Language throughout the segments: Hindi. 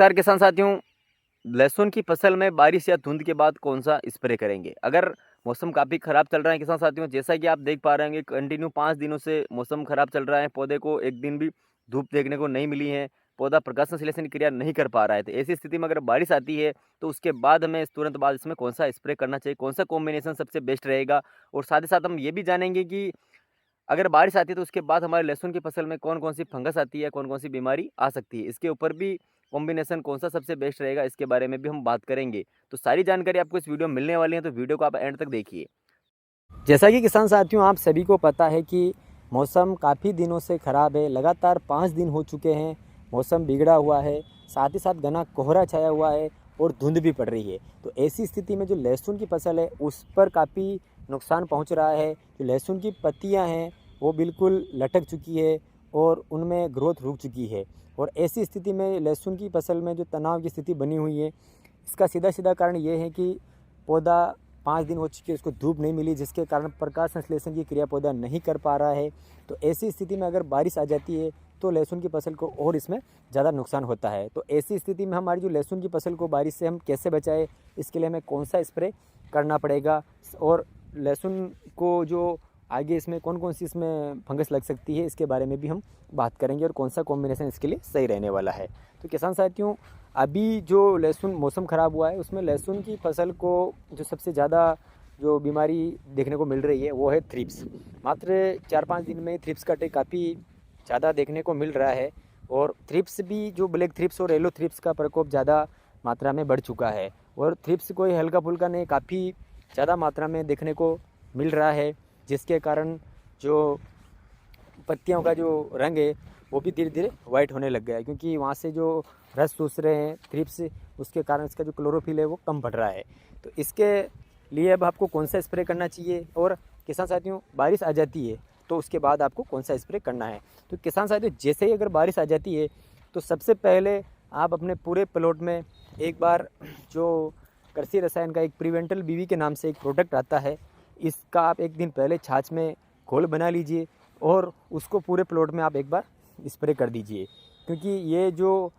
नमस्कार किसान साथियों। लहसुन की फसल में बारिश या धुंध के बाद कौन सा स्प्रे करेंगे? अगर मौसम काफ़ी ख़राब चल रहा है किसान साथियों, जैसा कि आप देख पा रहे होंगे कंटिन्यू 5 दिनों से मौसम ख़राब चल रहा है, पौधे को एक दिन भी धूप देखने को नहीं मिली है, पौधा प्रकाश संश्लेषण की क्रिया नहीं कर पा रहा है। तो ऐसी स्थिति में अगर बारिश आती है, तो उसके बाद हमें तुरंत बाद इसमें कौन सा स्प्रे करना चाहिए, कौन सा कॉम्बिनेशन सबसे बेस्ट रहेगा? और साथ ही साथ हम ये भी जानेंगे कि अगर बारिश आती है तो उसके बाद हमारे लहसुन की फसल में कौन-कौन सी फंगस आती है, कौन-कौन सी बीमारी आ सकती है। इसके ऊपर भी कॉम्बिनेशन कौन-सा सबसे बेस्ट रहेगा, इसके बारे में भी हम बात करेंगे। तो सारी जानकारी आपको इस वीडियो में मिलने वाली है, तो वीडियो को आप एंड तक देखिए। जैसा कि किसान साथियों आप सभी को पता है कि मौसम काफ़ी दिनों से ख़राब है। लगातार 5 दिन हो चुके हैं, मौसम बिगड़ा हुआ है, साथ ही साथ घना कोहरा छाया हुआ है और धुंध भी पड़ रही है। तो ऐसी स्थिति में जो लहसुन की फसल है उस पर काफ़ी नुकसान पहुंच रहा है। जो लहसुन की पत्तियां हैं वो बिल्कुल लटक चुकी है और उनमें ग्रोथ रुक चुकी है। और ऐसी स्थिति में लहसुन की फसल में जो तनाव की स्थिति बनी हुई है, इसका सीधा सीधा कारण ये है कि पौधा 5 दिन हो चुके उसको धूप नहीं मिली, जिसके कारण प्रकाश संश्लेषण की क्रिया पौधा नहीं कर पा रहा है। तो ऐसी स्थिति में अगर बारिश आ जाती है तो लहसुन की फसल को और इसमें ज़्यादा नुकसान होता है। तो ऐसी स्थिति में हमारी जो लहसुन की फसल को बारिश से हम कैसे बचाएं, इसके लिए हमें कौन सा स्प्रे करना पड़ेगा और लहसुन को जो आगे इसमें कौन कौन सी इसमें फंगस लग सकती है, इसके बारे में भी हम बात करेंगे और कौन सा कॉम्बिनेशन इसके लिए सही रहने वाला है। तो किसान साथियों, अभी जो लहसुन मौसम ख़राब हुआ है उसमें लहसुन की फसल को जो सबसे ज़्यादा जो बीमारी देखने को मिल रही है वो है थ्रिप्स। मात्र 4-5 दिन में थ्रिप्स का अटैक काफ़ी ज़्यादा देखने को मिल रहा है और थ्रिप्स भी जो ब्लैक थ्रिप्स और येलो थ्रिप्स का प्रकोप ज़्यादा मात्रा में बढ़ चुका है। और थ्रिप्स कोई हल्का फुल्का नहीं, काफ़ी ज़्यादा मात्रा में देखने को मिल रहा है, जिसके कारण जो पत्तियों का जो रंग है वो भी धीरे धीरे वाइट होने लग गया है, क्योंकि वहाँ से जो रस चूस रहे हैं थ्रिप्स, उसके कारण इसका जो क्लोरोफिल है वो कम बढ़ रहा है। तो इसके लिए अब आपको कौन सा स्प्रे करना चाहिए और किसान साथियों बारिश आ जाती है तो उसके बाद आपको कौन सा स्प्रे करना है। तो किसान साथियों, जैसे ही अगर बारिश आ जाती है तो सबसे पहले आप अपने पूरे प्लॉट में एक बार जो कृषि रसायन का एक प्रिवेंटल बीवी के नाम से एक प्रोडक्ट आता है, इसका आप एक दिन पहले छाछ में घोल बना लीजिए और उसको पूरे प्लॉट में आप एक बार स्प्रे कर दीजिए। क्योंकि ये जो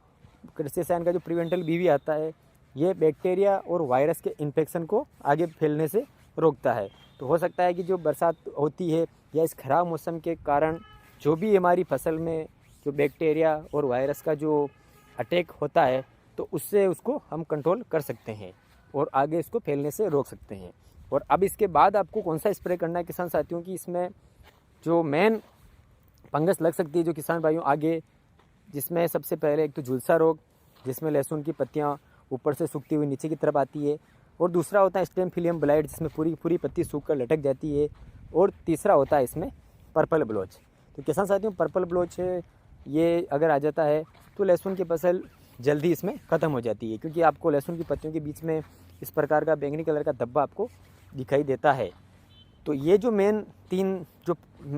कृषि रसायन का जो प्रिवेंटल बीवी आता है, ये बैक्टीरिया और वायरस के इन्फेक्शन को आगे फैलने से रोकता है। तो हो सकता है कि जो बरसात होती है या इस ख़राब मौसम के कारण जो भी हमारी फसल में जो बैक्टीरिया और वायरस का जो अटैक होता है, तो उससे उसको हम कंट्रोल कर सकते हैं और आगे इसको फैलने से रोक सकते हैं। और अब इसके बाद आपको कौन सा स्प्रे करना है किसान साथियों की, इसमें जो मेन फंगस लग सकती है जो किसान भाइयों आगे, जिसमें सबसे पहले एक तो झुलसा रोग, जिसमें लहसुन की पत्तियां ऊपर से सूखती हुई नीचे की तरफ आती है। और दूसरा होता है स्टेम फिलियम ब्लाइट, जिसमें पूरी पूरी पत्ती सूख कर लटक जाती है। और तीसरा होता है इसमें पर्पल ब्लोच। तो किसान साथियों, पर्पल ब्लोच ये अगर आ जाता है तो लहसुन की फसल जल्दी इसमें ख़त्म हो जाती है, क्योंकि आपको लहसुन की पत्तियों के बीच में इस प्रकार का बैंगनी कलर का धब्बा आपको दिखाई देता है। तो ये जो मेन 3 जो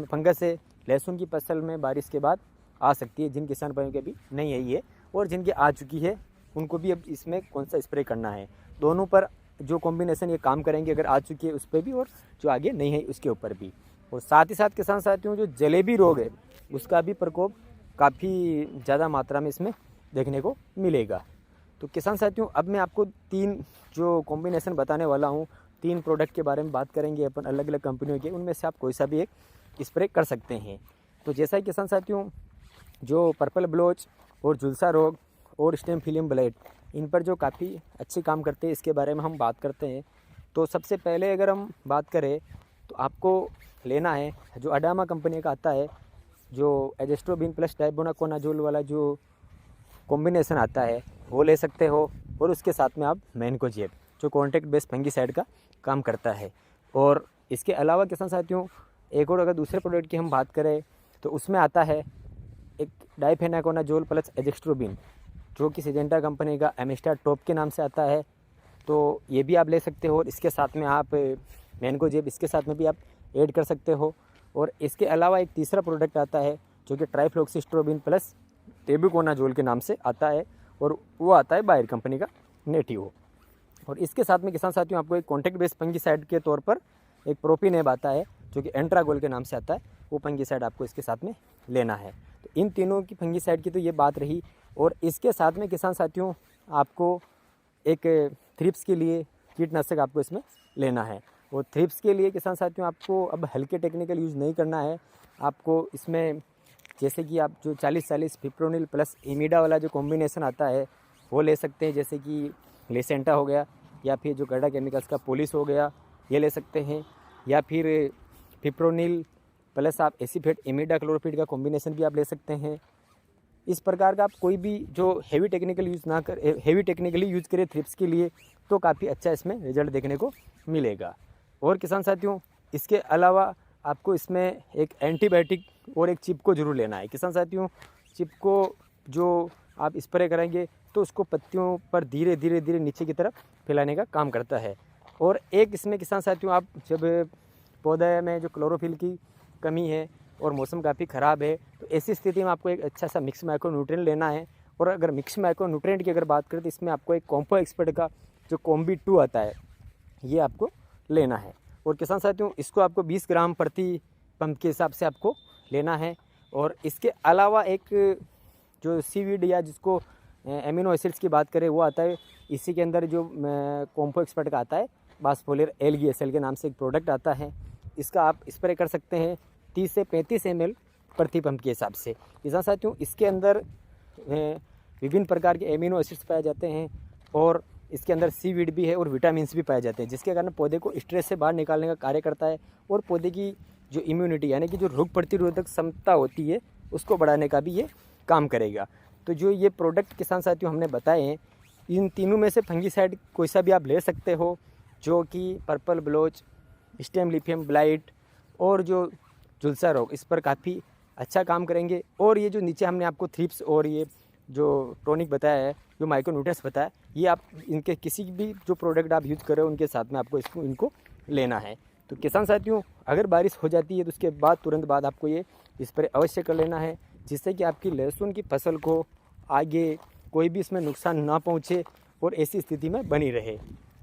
फंगस है लहसुन की फसल में बारिश के बाद आ सकती है, जिन किसान भाइयों के भी नहीं आई है और जिनकी आ चुकी है उनको भी अब इसमें कौन सा स्प्रे करना है। दोनों पर जो कॉम्बिनेशन ये काम करेंगे, अगर आ चुकी है उस पर भी और जो आगे नहीं है उसके ऊपर भी। और साथ ही साथ किसान साथियों, जो जलेबी रोग है उसका भी प्रकोप काफ़ी ज़्यादा मात्रा में इसमें देखने को मिलेगा। तो किसान साथियों, अब मैं आपको 3 जो कॉम्बिनेशन बताने वाला हूँ, 3 प्रोडक्ट के बारे में बात करेंगे अपन अलग अलग कंपनियों के, उनमें से आप कोई सा भी एक स्प्रे कर सकते हैं। तो जैसा कि किसान साथियों, जो पर्पल ब्लोच और झुलसा रोग और स्टेम फिलियम ब्लाइट, इन पर जो काफ़ी अच्छे काम करते हैं, इसके बारे में हम बात करते हैं। तो सबसे पहले अगर हम बात करें तो आपको लेना है जो अडामा कंपनी का आता है, जो एजेस्ट्रोबिन प्लस डाइबोनाकोनाजोल वाला जो कॉम्बिनेशन आता है वो ले सकते हो। और उसके साथ में आप मैनकोजेब, जो कॉन्टैक्ट बेस्ड फंगीसाइड का काम करता है। और इसके अलावा किसान साथियों, एक और अगर दूसरे प्रोडक्ट की हम बात करें तो उसमें आता है एक डाइफेनाकोनाजोल प्लस एजेस्ट्रोबिन, जो कि सिजेंटा कंपनी का एमिस्टा टॉप के नाम से आता है। तो ये भी आप ले सकते हो और इसके साथ में आप मैनकोजेब इसके साथ में भी आप ऐड कर सकते हो। और इसके अलावा एक तीसरा प्रोडक्ट आता है जो कि ट्राइफ्लॉक्सिस्ट्रोबिन प्लस टेबुकोनाजोल के नाम से आता है, और वो आता है बायर कंपनी का नेटिव। और इसके साथ में किसान साथियों, आपको एक कॉन्टैक्ट बेस्ड फंगीसाइड के तौर पर एक प्रोपिनेब आता है जो कि एंट्रागोल के नाम से आता है, वो फंगीसाइड आपको इसके साथ में लेना है। तो इन तीनों की फंगीसाइड की तो ये बात रही और इसके साथ में किसान साथियों आपको एक थ्रिप्स के लिए कीटनाशक आपको इसमें लेना है। और थ्रिप्स के लिए किसान साथियों आपको अब हल्के टेक्निकल यूज़ नहीं करना है। आपको इसमें जैसे कि आप जो 40-40 फिप्रोनिल प्लस इमिडा वाला जो कॉम्बिनेशन आता है वो ले सकते हैं, जैसे कि लेसेंटा हो गया, या फिर जो गर्डा केमिकल्स का पोलिस हो गया ये ले सकते हैं, या फिर फिप्रोनिल प्लस आप एसीफेट इमिडा क्लोरोफिड का कॉम्बिनेशन भी आप ले सकते हैं। इस प्रकार का आप कोई भी जो हेवी टेक्निकली यूज़ करें थ्रिप्स के लिए तो काफ़ी अच्छा इसमें रिजल्ट देखने को मिलेगा। और किसान साथियों इसके अलावा आपको इसमें एक एंटीबायोटिक और एक चिपको जरूर लेना है। किसान साथियों चिपको जो आप स्प्रे करेंगे तो उसको पत्तियों पर धीरे धीरे नीचे की तरफ फैलाने का काम करता है। और एक इसमें किसान साथियों आप जब पौधे में जो क्लोरोफिल की कमी है और मौसम काफ़ी ख़राब है तो ऐसी स्थिति में आपको एक अच्छा सा मिक्स माइक्रोन्यूट्रिएंट लेना है। और अगर मिक्स माइक्रोन्यूट्रिएंट की अगर बात करें तो इसमें आपको एक कॉम्पो एक्सपर्ट का जो कॉम्बी 2 आता है ये आपको लेना है। और किसान साथियों इसको आपको 20 ग्राम प्रति पंप के हिसाब से आपको लेना है। और इसके अलावा एक जो सीवीड या जिसको एमिनो एसिड्स की बात करें वो आता है, इसी के अंदर जो कॉम्पो एक्सपर्ट का आता है बासफोलियर एलगीएसएल के नाम से एक प्रोडक्ट आता है, इसका आप स्प्रे कर सकते हैं 30 से 35 ml प्रति पंप के हिसाब से। किसान साथियों इसके अंदर विभिन्न प्रकार के एमिनो एसिड्स पाए जाते हैं और इसके अंदर सीवीड भी है और विटामिन भी पाए जाते हैं, जिसके कारण पौधे को स्ट्रेस से बाहर निकालने का कार्य करता है और पौधे की जो इम्यूनिटी यानी कि जो रोग प्रतिरोधक क्षमता होती है उसको बढ़ाने का भी ये काम करेगा। तो जो ये प्रोडक्ट किसान साथियों हमने बताए हैं इन तीनों में से फंगीसाइड कोई सा भी आप ले सकते हो, जो कि purple Baloch, stem lithium blight और जो झुलसा रोग इस पर काफ़ी अच्छा काम करेंगे। और ये जो नीचे हमने आपको थ्रिप्स और ये जो टॉनिक बताया है, जो माइक्रोन्यूट्रिएंट्स बताया, ये आप इनके किसी भी जो प्रोडक्ट आप यूज़ करें उनके साथ में आपको इनको लेना है। तो किसान साथियों अगर बारिश हो जाती है तो उसके बाद तुरंत बाद आपको ये स्प्रे अवश्य कर लेना है, जिससे कि आपकी लहसुन की फसल को आगे कोई भी इसमें नुकसान ना पहुँचे और ऐसी स्थिति में बनी रहे।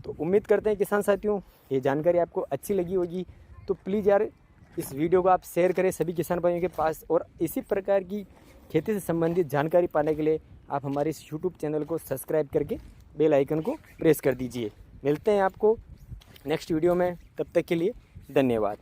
तो उम्मीद करते हैं किसान साथियों ये जानकारी आपको अच्छी लगी होगी। तो प्लीज़ यार इस वीडियो को आप शेयर करें सभी किसान भाइयों के पास, और इसी प्रकार की खेती से संबंधित जानकारी पाने के लिए आप हमारे इस यूट्यूब चैनल को सब्सक्राइब करके बेल आइकन को प्रेस कर दीजिए। मिलते हैं आपको नेक्स्ट वीडियो में, तब तक के लिए धन्यवाद।